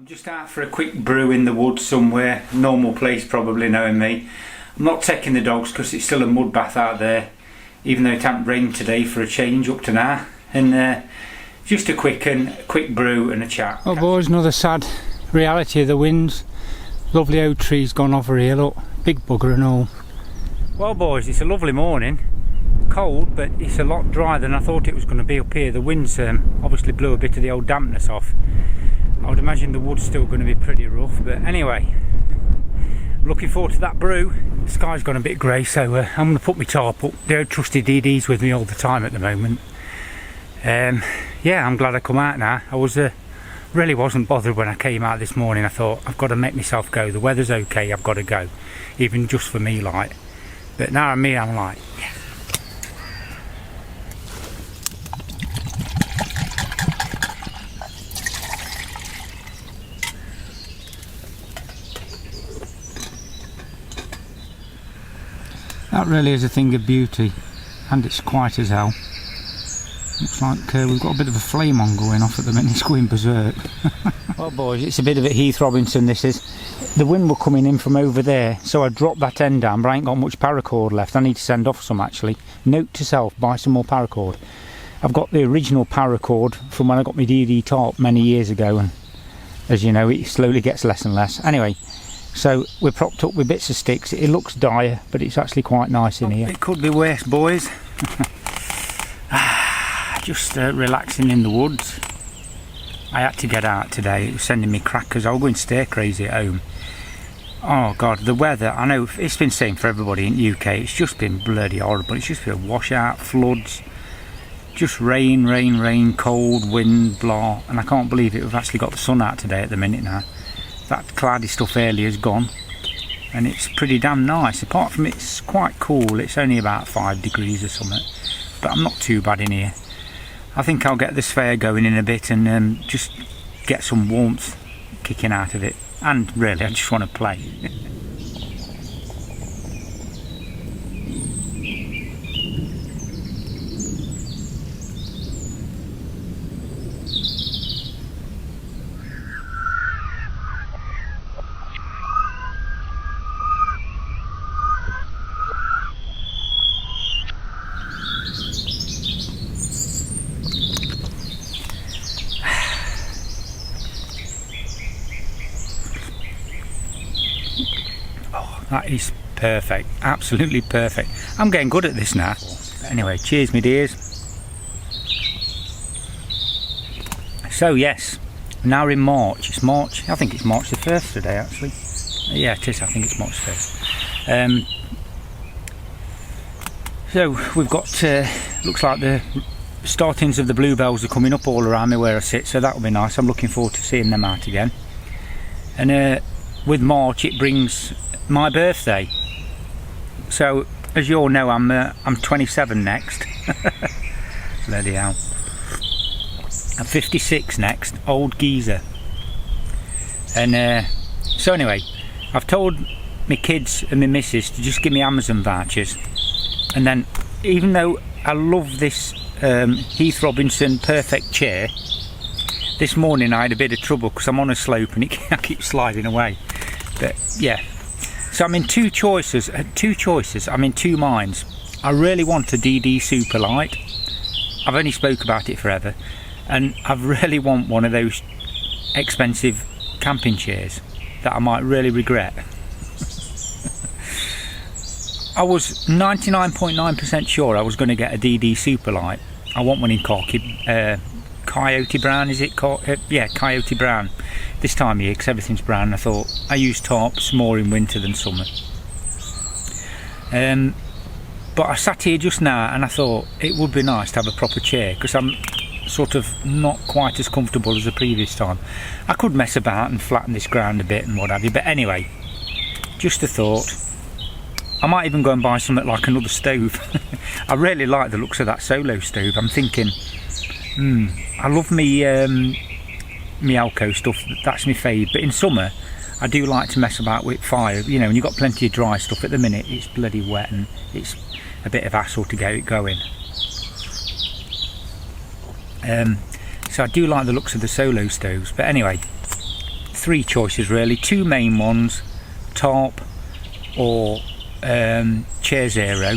I'm just out for a quick brew in the woods somewhere, normal place probably knowing me. I'm not taking the dogs because it's still a mud bath out there, even though it hasn't rained today for a change up to now. And just a quick brew and a chat. Oh boys, another sad reality of the winds. Lovely oak trees gone over here, look, big bugger and all. Well boys, it's a lovely morning. Cold, but it's a lot drier than I thought it was going to be up here. The winds obviously blew a bit of the old dampness off. I would imagine the wood's still going to be pretty rough, but anyway, looking forward to that brew. The sky's gone a bit grey, so I'm going to put my tarp up. The old trusty DD's with me all the time at the moment. Yeah, I'm glad I come out now. I really wasn't bothered when I came out this morning. I thought, I've got to make myself go. The weather's okay, I've got to go, even just for me, like. But now I'm like, yes. That really is a thing of beauty, and it's quiet as hell. Looks like we've got a bit of a flame on going off at the minute. It's going berserk. Well boys, it's a bit of a Heath Robinson this is. The wind were coming in from over there, so I dropped that end down, but I ain't got much paracord left. I need to send off some actually. Note to self, buy some more paracord. I've got the original paracord from when I got my DD Tarp many years ago, and as you know, it slowly gets less and less. Anyway, so we're propped up with bits of sticks. It looks dire, but it's actually quite nice in here. It could be worse, boys. Just relaxing in the woods. I had to get out today. It was sending me crackers. I was going stir crazy at home. Oh God, the weather, I know it's been the same for everybody in the UK. It's just been bloody horrible. It's just been a washout, floods, just rain, cold, wind, blah. And I can't believe it. We've actually got the sun out today at the minute now. That cloudy stuff earlier is gone, and it's pretty damn nice. Apart from it's quite cool, it's only about 5 degrees or something, but I'm not too bad in here. I think I'll get this fair going in a bit and just get some warmth kicking out of it, and really I just want to play. That is perfect, absolutely perfect. I'm getting good at this now. Anyway, cheers, my dears. So yes, now we're in March. It's March, I think it's March the 1st today actually. Yeah, it is, I think it's March 1st. So we've got, looks like the startings of the bluebells are coming up all around me where I sit, so that'll be nice. I'm looking forward to seeing them out again. And with March it brings my birthday, so as you all know, I'm 27 next. Bloody hell. I'm 56 next, old geezer. And so anyway, I've told my kids and my missus to just give me Amazon vouchers, and then even though I love this Heath Robinson perfect chair, this morning I had a bit of trouble because I'm on a slope and I keep sliding away. But yeah, so I'm in two choices, I'm in two minds. I really want a DD Superlight. I've only spoke about it forever, and I really want one of those expensive camping chairs that I might really regret. I was 99.9% sure I was going to get a DD Superlight. I want one in Coyote Brown, is it? Yeah, Coyote Brown. This time of year, because everything's brown. I thought I use tarps more in winter than summer. But I sat here just now and I thought it would be nice to have a proper chair, because I'm sort of not quite as comfortable as the previous time. I could mess about and flatten this ground a bit and what have you, but anyway, just a thought. I might even go and buy something like another stove. I really like the looks of that solo stove. I'm thinking, I love me Alco stuff, that's my fave, but in summer I do like to mess about with fire. You know, when you've got plenty of dry stuff. At the minute it's bloody wet and it's a bit of hassle to get it going. So I do like the looks of the solo stoves, but anyway, three choices really, two main ones, Tarp or Chair Zero.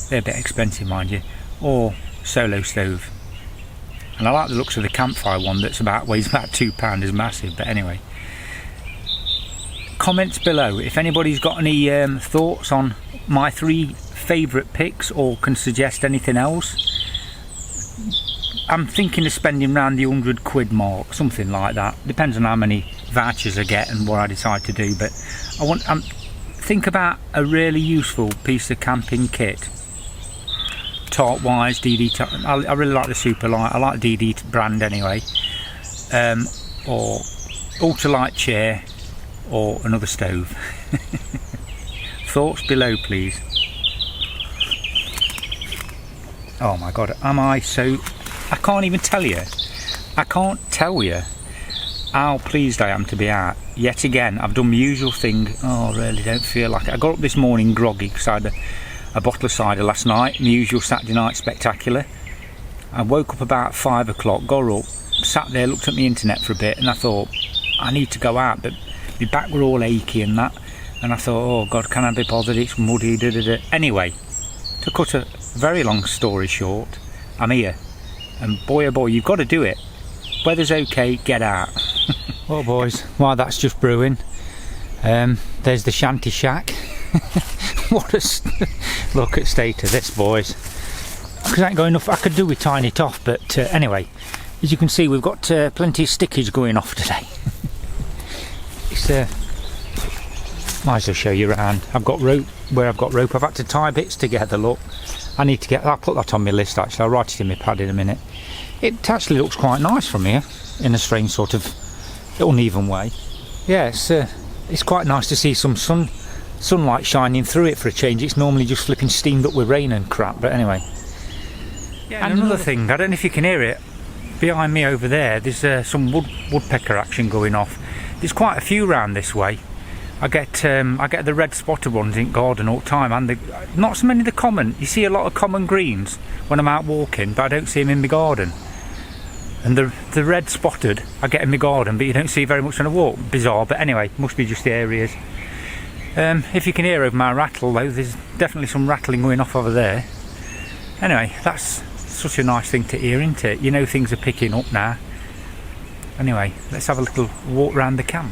They're a bit expensive mind you, or Solo Stove. And I like the looks of the campfire one that's weighs about £2, is massive, but anyway. Comments below if anybody's got any thoughts on my three favourite picks or can suggest anything else. I'm thinking of spending around the £100 mark, something like that. Depends on how many vouchers I get and what I decide to do, but think about a really useful piece of camping kit. Tarp wise, DD, I really like the Superlight, I like the DD brand anyway, or ultralight chair or another stove. Thoughts below please. Oh my god, I can't even tell you, I can't tell you how pleased I am to be out. Yet again, I've done my usual thing. Oh, I really don't feel like it. I got up this morning groggy because I had a bottle of cider last night, my usual Saturday night spectacular. I woke up about 5 o'clock, got up, sat there, looked at the internet for a bit, and I thought, I need to go out, but my back were all achy and that, and I thought, oh god, can I be bothered, it's muddy, da da da. Anyway, to cut a very long story short, I'm here, and boy oh boy, you've got to do it. Weather's okay, get out. Oh boys, while that's just brewing, there's the shanty shack. What a look at state of this, boys. Because I ain't got enough, I could do with tying it off, but anyway, as you can see, we've got plenty of stickage going off today. It's might as well show you around. I've got rope where I've got rope. I've had to tie bits together. Look, I need to get. I'll put that on my list. Actually, I'll write it in my pad in a minute. It actually looks quite nice from here, in a strange sort of uneven way. Yeah, it's quite nice to see some sunlight shining through it for a change. It's normally just flipping steamed up with rain and crap. But anyway. Yeah, and another thing, I don't know if you can hear it. Behind me over there, there's some woodpecker action going off. There's quite a few round this way. I get the red spotted ones in garden all the time, and not so many of the common. You see a lot of common greens when I'm out walking, but I don't see them in my garden. And the red spotted I get in my garden, but you don't see very much on a walk. Bizarre, but anyway, must be just the areas. If you can hear over my rattle though, there's definitely some rattling going off over there. Anyway, that's such a nice thing to hear, isn't it? You know things are picking up now. Anyway, let's have a little walk around the camp.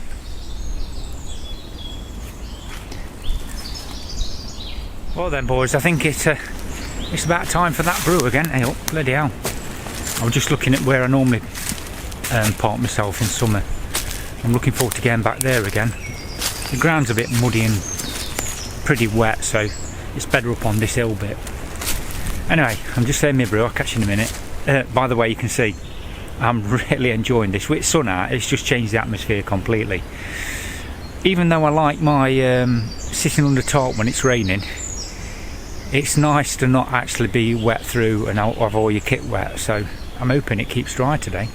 Well then boys, I think it's about time for that brew again. Hey up, bloody hell. I was just looking at where I normally park myself in summer. I'm looking forward to getting back there again. The ground's a bit muddy and pretty wet, so it's better up on this hill bit. Anyway, I'm just saying my brew, I'll catch you in a minute. By the way, you can see I'm really enjoying this. With sun out, it's just changed the atmosphere completely. Even though I like my sitting under tarp when it's raining, it's nice to not actually be wet through and have all your kit wet, so I'm hoping it keeps dry today.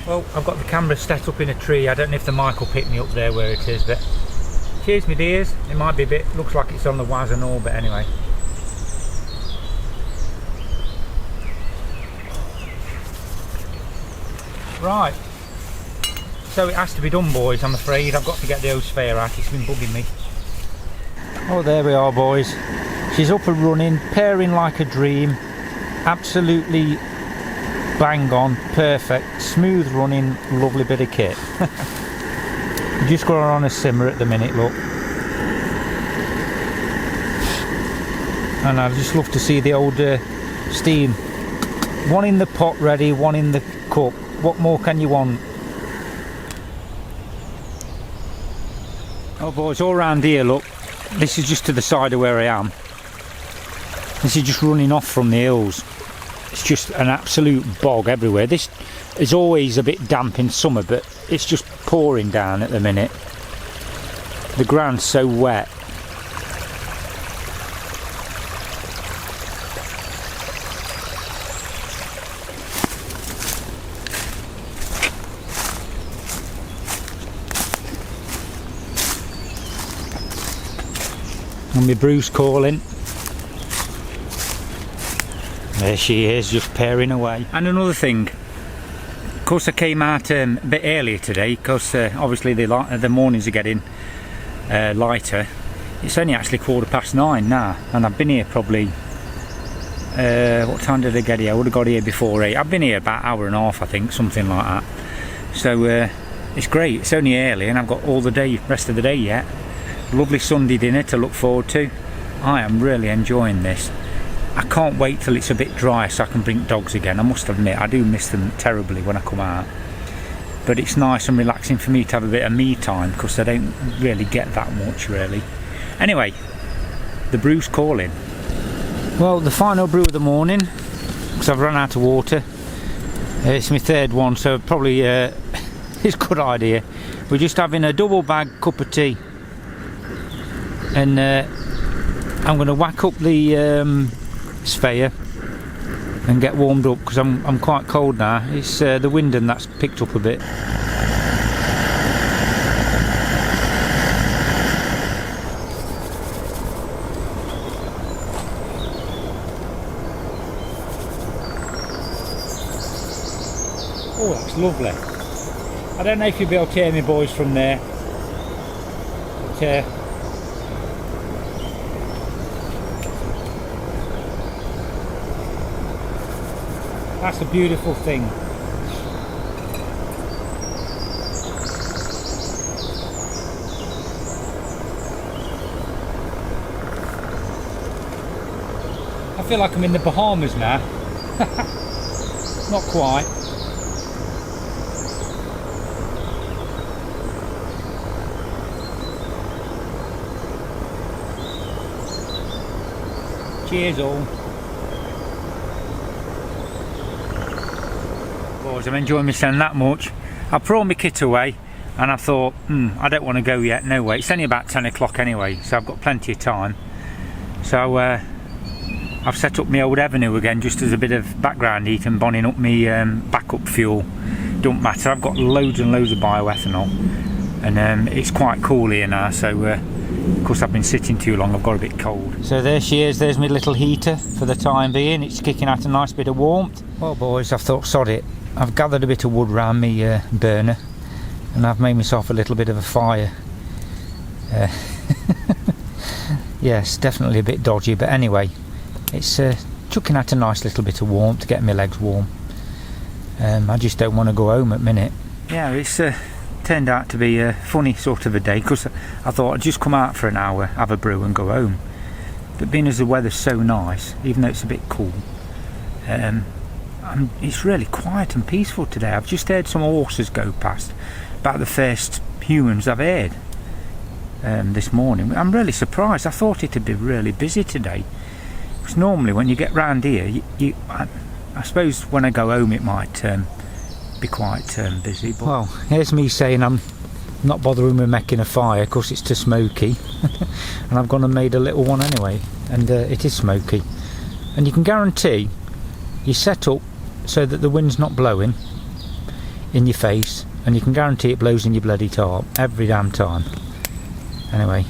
Well, I've got the camera set up in a tree. I don't know if the mic will pick me up there where it is, but cheers my dears. It might be a bit, looks like it's on the waz and all, but anyway. Right, so it has to be done boys, I'm afraid. I've got to get the old spare out, it's been bugging me. Oh, there we are boys. She's up and running, pairing like a dream. Absolutely bang on, perfect, smooth running, lovely bit of kit. Just got her on a simmer at the minute, look. And I just love to see the old steam. One in the pot ready, one in the cup. What more can you want? Oh boys, all round here, look. This is just to the side of where I am. This is just running off from the hills. It's just an absolute bog everywhere. This is always a bit damp in summer, but it's just pouring down at the minute. The ground's so wet. And my brew's calling. There she is, just pairing away. And another thing, course I came out a bit earlier today because obviously the mornings are getting lighter. It's only actually 9:15 now, and I've been here probably what time did I get here? I would have got here before 8. I've been here about an hour and a half, I think, something like that. So it's great. It's only early and I've got all the rest of the day yet. Lovely Sunday dinner to look forward to. I am really enjoying this. I can't wait till it's a bit dry so I can bring dogs again. I must admit, I do miss them terribly when I come out. But it's nice and relaxing for me to have a bit of me time because I don't really get that much, really. Anyway, the brew's calling. Well, the final brew of the morning, because I've run out of water. It's my third one, so probably it's a good idea. We're just having a double bag cup of tea. And I'm going to whack up the sphere and get warmed up because I'm quite cold now. It's the wind and that's picked up a bit. Oh, that's lovely. I don't know if you'll be able to hear me, boys, from there. But, that's a beautiful thing. I feel like I'm in the Bahamas now. Not quite. Cheers all. Boys, I'm enjoying myself that much. I brought my kit away and I thought, I don't want to go yet, no way. It's only about 10 o'clock anyway, so I've got plenty of time. So I've set up my old Avenue again just as a bit of background heat and bonning up my backup fuel. Don't matter, I've got loads and loads of bioethanol and it's quite cool here now, so of course I've been sitting too long, I've got a bit cold. So there she is, there's my little heater for the time being. It's kicking out a nice bit of warmth. Well boys, I've thought sod it. I've gathered a bit of wood round me burner and I've made myself a little bit of a fire. Yes, definitely a bit dodgy, but anyway, it's chucking out a nice little bit of warmth to get my legs warm. I just don't want to go home at minute. Yeah, it's turned out to be a funny sort of a day because I thought I'd just come out for an hour, have a brew and go home. But being as the weather's so nice, even though it's a bit cool, it's really quiet and peaceful today. I've just heard some horses go past, about the first humans I've heard this morning. I'm really surprised. I thought it'd be really busy today. Because normally when you get round here, I suppose when I go home it might be quite busy. But well, here's me saying I'm not bothering with making a fire because it's too smoky. And I've gone and made a little one anyway, and it is smoky. And you can guarantee you set up so that the wind's not blowing in your face, and you can guarantee it blows in your bloody tarp every damn time. Anyway,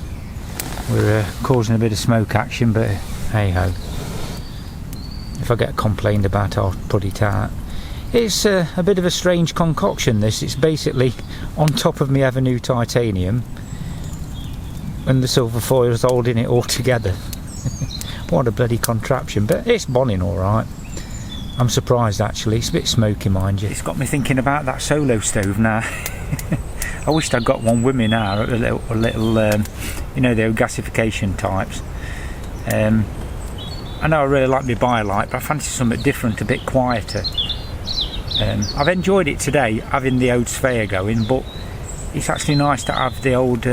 we're causing a bit of smoke action, but hey ho. If I get complained about, I'll put it out. It's a bit of a strange concoction, this. It's basically on top of my Avenue titanium and the silver foil is holding it all together. What a bloody contraption, but it's bonning alright. I'm surprised actually, it's a bit smoky, mind you. It's got me thinking about that solo stove now. I wished I'd got one with me now, a little you know, the gasification types. I know I really like my BioLite, but I fancy something different, a bit quieter. I've enjoyed it today, having the old sphere going, but it's actually nice to have the old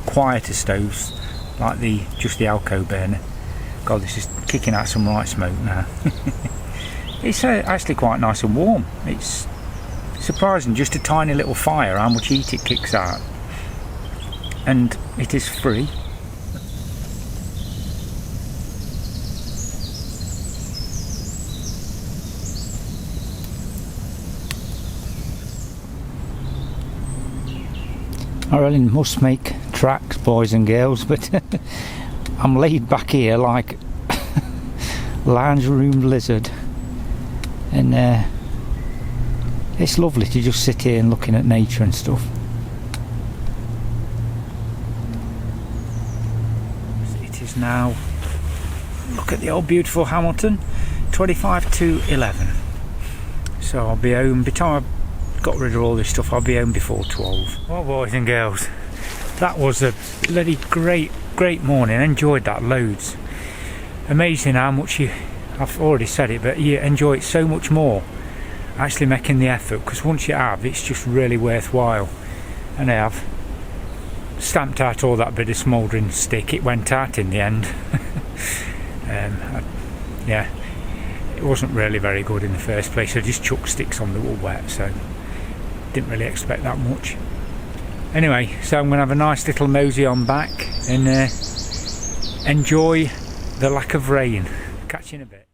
quieter stoves, like just the Alco burner. God, this is kicking out some right smoke now. It's actually quite nice and warm. It's surprising, just a tiny little fire, how much heat it kicks out. And it is free. I really must make tracks, boys and girls, but I'm laid back here like lounge room lizard, and It's lovely to just sit here and looking at nature and stuff. It is now, look at the old beautiful Hamilton, 25 to 11. So I'll be home, by the time I've got rid of all this stuff, I'll be home before 12. Well, boys and girls, that was a bloody great morning. Enjoyed that loads. Amazing how much I've already said it, but you enjoy it so much more actually making the effort, because once you have, it's just really worthwhile. And I have stamped out all that bit of smouldering stick. It went out in the end. Yeah, it wasn't really very good in the first place. I just chucked sticks on that were wet, so didn't really expect that much. Anyway, so I'm going to have a nice little nosy on back and enjoy the lack of rain. Catch you in a bit.